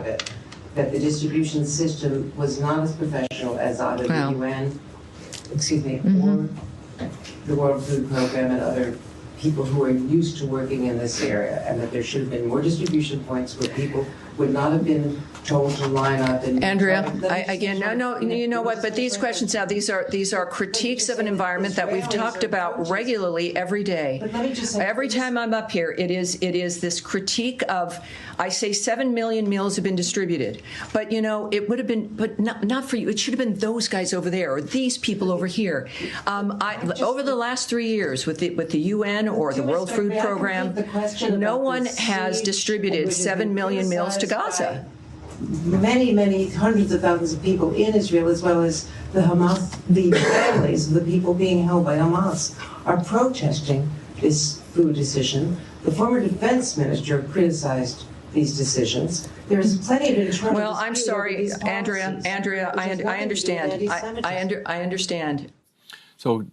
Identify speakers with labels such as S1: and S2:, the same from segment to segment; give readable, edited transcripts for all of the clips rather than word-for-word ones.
S1: it, that the distribution system was not as professional as either the UN, or the World Food Program and other people who are used to working in this area, and that there should have been more distribution points where people would not have been told to line up. And
S2: Andrea, you know what? But these questions now, these are critiques of an environment that we've talked about regularly every day.
S1: But let me just say,
S2: every time I'm up here, it is this critique of, I say 7 million meals have been distributed, but you know, it would have been, but not for you. It should have been those guys over there or these people over here. Over the last 3 years with the UN or the World Food Program, no one has distributed 7 million meals to Gaza.
S1: Many hundreds of thousands of people in Israel, as well as the Hamas, the families of the people being held by Hamas, are protesting this food decision. The former defense minister criticized these decisions. There is plenty of internal.
S2: Well, I'm sorry, Andrea. I understand. I understand.
S3: So,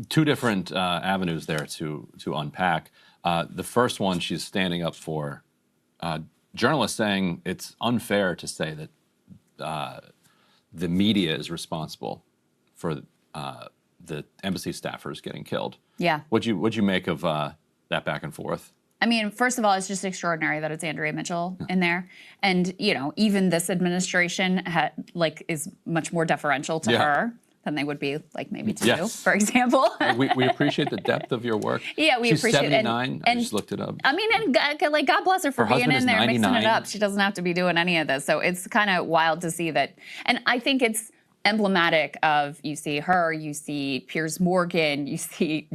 S3: two different avenues there to unpack. The first one, she's standing up for journalists, saying it's unfair to say that the media is responsible for the embassy staffers getting killed.
S4: Yeah.
S3: What'd you make of that back and forth?
S4: I mean, first of all, it's just extraordinary that it's Andrea Mitchell in there, and you know, even this administration is much more deferential to her than they would be, like, maybe to you, for example.
S3: we appreciate the depth of your work.
S4: Yeah, we
S3: She's
S4: appreciate
S3: 79.
S4: And
S3: I just looked it up.
S4: I mean, and God bless her for being in there, mixing it up. She doesn't have to be doing any of this. So it's kind of wild to see that. And I think it's emblematic of, you see her, you see Piers Morgan, you see,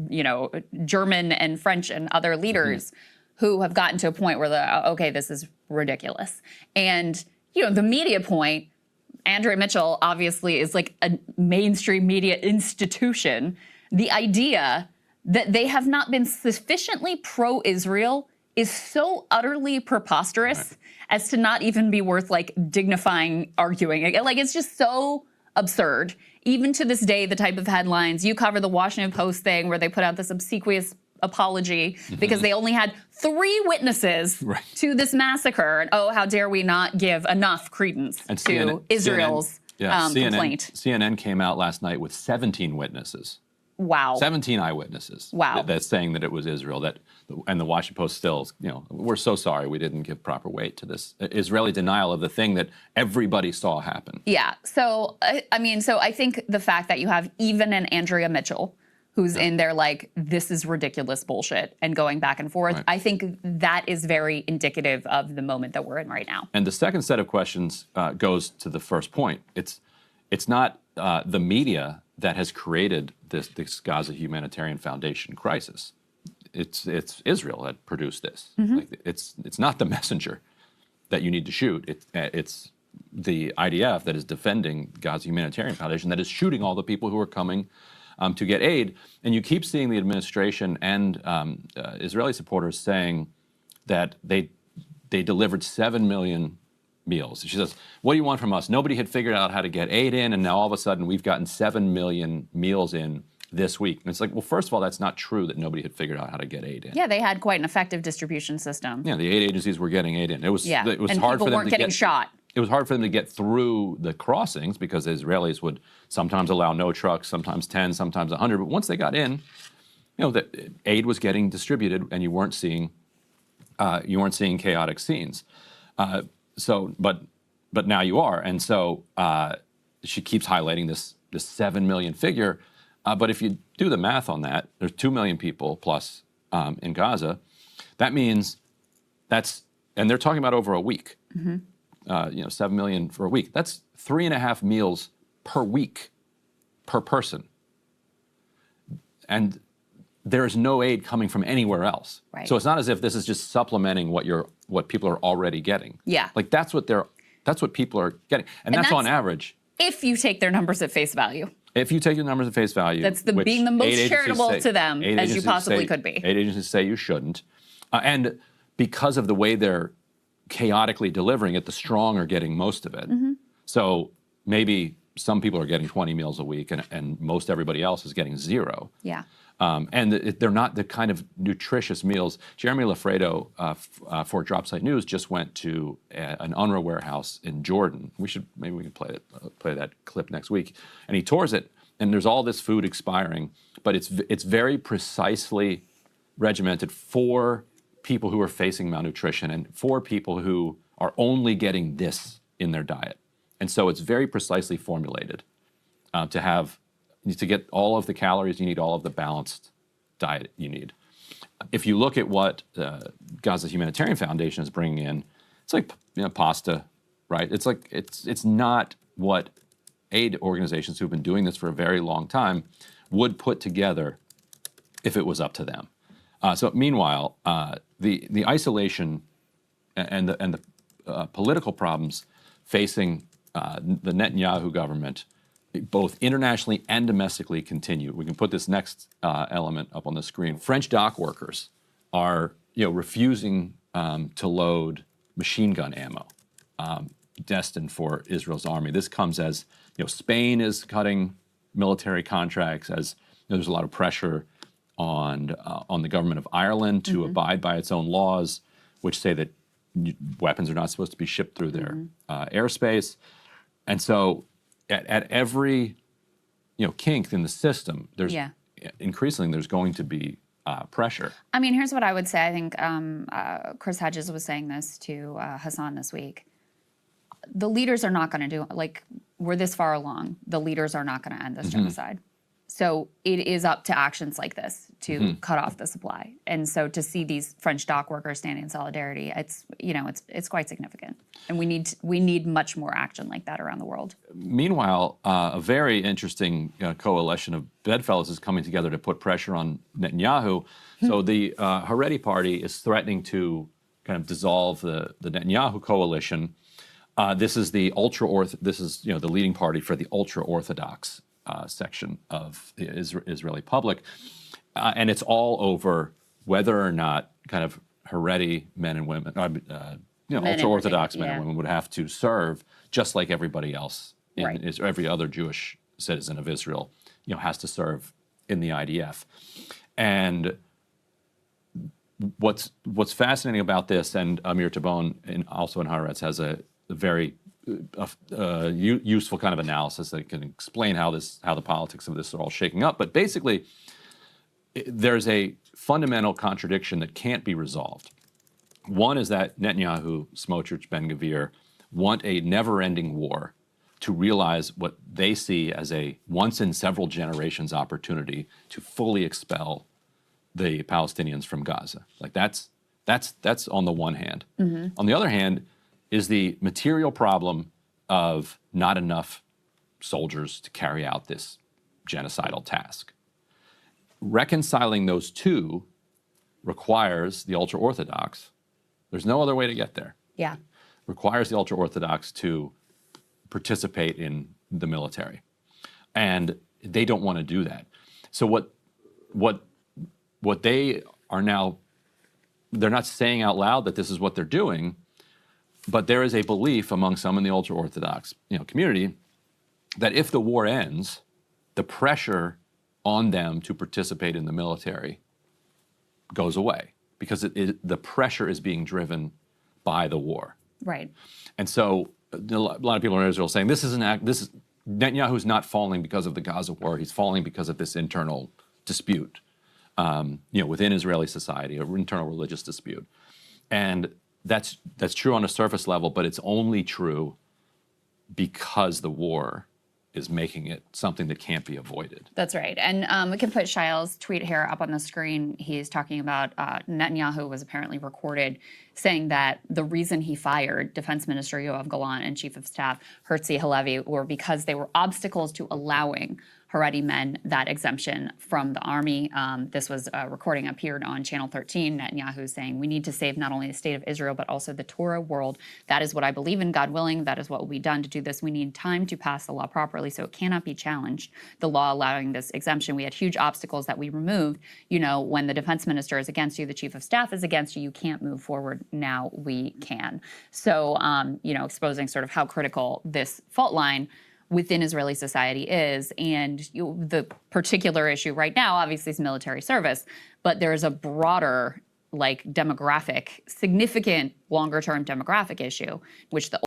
S4: you know, German and French and other leaders who have gotten to a point where they're, okay, this is ridiculous. And, you know, the media point, Andrea Mitchell obviously is like a mainstream media institution. The idea that they have not been sufficiently pro-Israel is so utterly preposterous as to not even be worth like dignifying arguing. Like, it's just so absurd. Even to this day, the type of headlines, you cover the Washington Post thing where they put out this obsequious apology because they only had 3 witnesses to this massacre. And oh, how dare we not give enough credence to Israel's complaint.
S3: CNN came out last night with 17 witnesses.
S4: Wow.
S3: 17 eyewitnesses.
S4: Wow.
S3: That's saying that it was Israel. And the Washington Post still, you know, we're so sorry we didn't give proper weight to this Israeli denial of the thing that everybody saw happen.
S4: Yeah. So, I mean, so I think the fact that you have even an Andrea Mitchell who's in there like, this is ridiculous bullshit, and going back and forth, I think that is very indicative of the moment that we're in right now.
S3: And the second set of questions goes to the first point. It's not the media that has created this Gaza Humanitarian Foundation crisis. It's Israel that produced this. Like, it's not the messenger that you need to shoot. It's the IDF that is defending Gaza Humanitarian Foundation that is shooting all the people who are coming to get aid. And you keep seeing the administration and Israeli supporters saying that they delivered 7 million meals. She says, what do you want from us? Nobody had figured out how to get aid in, and now all of a sudden we've gotten 7 million meals in this week. And it's like, well, first of all, that's not true that nobody had figured out how to get aid in.
S4: Yeah, they had quite an effective distribution system.
S3: Yeah, the aid agencies were getting aid in. It was
S4: and
S3: hard
S4: people
S3: for them
S4: weren't getting shot.
S3: It was hard for them to get through the crossings because the Israelis would sometimes allow no trucks, sometimes 10, sometimes 100. But once they got in, you know, the aid was getting distributed, and you weren't seeing chaotic scenes. But now you are, and so she keeps highlighting this 7 million figure. But if you do the math on that, there's 2 million people plus in Gaza. That means and they're talking about over a week. You know, 7 million for a week. That's 3.5 meals per week per person. And there is no aid coming from anywhere else.
S4: Right.
S3: So it's not as if this is just supplementing what people are already getting.
S4: Yeah.
S3: Like that's what people are getting. And that's on average.
S4: If you take their numbers at face value.
S3: If you take the numbers at face value.
S4: That's being the most charitable to them as you possibly could be.
S3: Aid agencies say you shouldn't. And because of the way they're chaotically delivering it, the strong are getting most of it. So maybe some people are getting 20 meals a week, and most everybody else is getting 0.
S4: Yeah.
S3: And they're not the kind of nutritious meals. Jeremy Lafredo for Dropsite News just went to an UNRWA warehouse in Jordan. Maybe we can play that clip next week. And he tours it, and there's all this food expiring, but it's very precisely regimented for people who are facing malnutrition and for people who are only getting this in their diet. And so it's very precisely formulated to get all of the calories you need, all of the balanced diet you need. If you look at what Gaza Humanitarian Foundation is bringing in, it's like pasta, right? It's not what aid organizations who've been doing this for a very long time would put together if it was up to them. So meanwhile, the isolation and the political problems facing the Netanyahu government, both internationally and domestically, continue. We can put this next element up on the screen. French dock workers are refusing to load machine gun ammo destined for Israel's army. This comes as Spain is cutting military contracts, as there's a lot of pressure on the government of Ireland to abide by its own laws, which say that weapons are not supposed to be shipped through their airspace. And so at every kink in the system, there's increasingly there's going to be pressure.
S4: I mean, here's what I would say. I think Chris Hedges was saying this to Hassan this week. The leaders are not going to do, we're this far along. The leaders are not going to end this genocide. So it is up to actions like this to cut off the supply. And so to see these French dock workers standing in solidarity, it's quite significant. And we need much more action like that around the world.
S3: Meanwhile, a very interesting coalition of bedfellows is coming together to put pressure on Netanyahu. So the Haredi party is threatening to kind of dissolve the Netanyahu coalition. This is the the leading party for the ultra-Orthodox section of the Israeli public. And it's all over whether or not kind of Haredi men and women, ultra-Orthodox men and women would have to serve just like everybody else, every other Jewish citizen of Israel, has to serve in the IDF. And what's fascinating about this, and Amir Tabon, also in Haaretz, has a very useful kind of analysis that can explain how the politics of this are all shaking up. But basically, there's a fundamental contradiction that can't be resolved. One is that Netanyahu, Smotrich, Ben-Gvir want a never-ending war to realize what they see as a once-in-several-generations opportunity to fully expel the Palestinians from Gaza. That's on the one hand. On the other hand is the material problem of not enough soldiers to carry out this genocidal task. Reconciling those two requires the ultra-Orthodox, there's no other way to get there. Requires the ultra-Orthodox to participate in the military. And they don't want to do that. So what they are now, they're not saying out loud that this is what they're doing, but there is a belief among some in the ultra-Orthodox community that if the war ends, the pressure on them to participate in the military goes away because the pressure is being driven by the war.
S4: Right.
S3: And so a lot of people in Israel saying Netanyahu's not falling because of the Gaza war. He's falling because of this internal dispute, within Israeli society, an internal religious dispute. And that's true on a surface level, but it's only true because the war is making it something that can't be avoided.
S4: That's right. And we can put Shail's tweet here up on the screen. He's talking about Netanyahu was apparently recorded saying that the reason he fired Defense Minister Yoav Gallant and Chief of Staff Herzi Halevi were because they were obstacles to allowing Haredi men that exemption from the army. This was a recording appeared on Channel 13. Netanyahu saying, "We need to save not only the state of Israel, but also the Torah world. That is what I believe in, God willing. That is what will be done to do this. We need time to pass the law properly, so it cannot be challenged. The law allowing this exemption, we had huge obstacles that we removed. When the defense minister is against you, the chief of staff is against you, you can't move forward. Now we can." So, exposing sort of how critical this fault line within Israeli society is. And the particular issue right now, obviously, is military service, but there's a broader, like, demographic, significant longer-term demographic issue, which the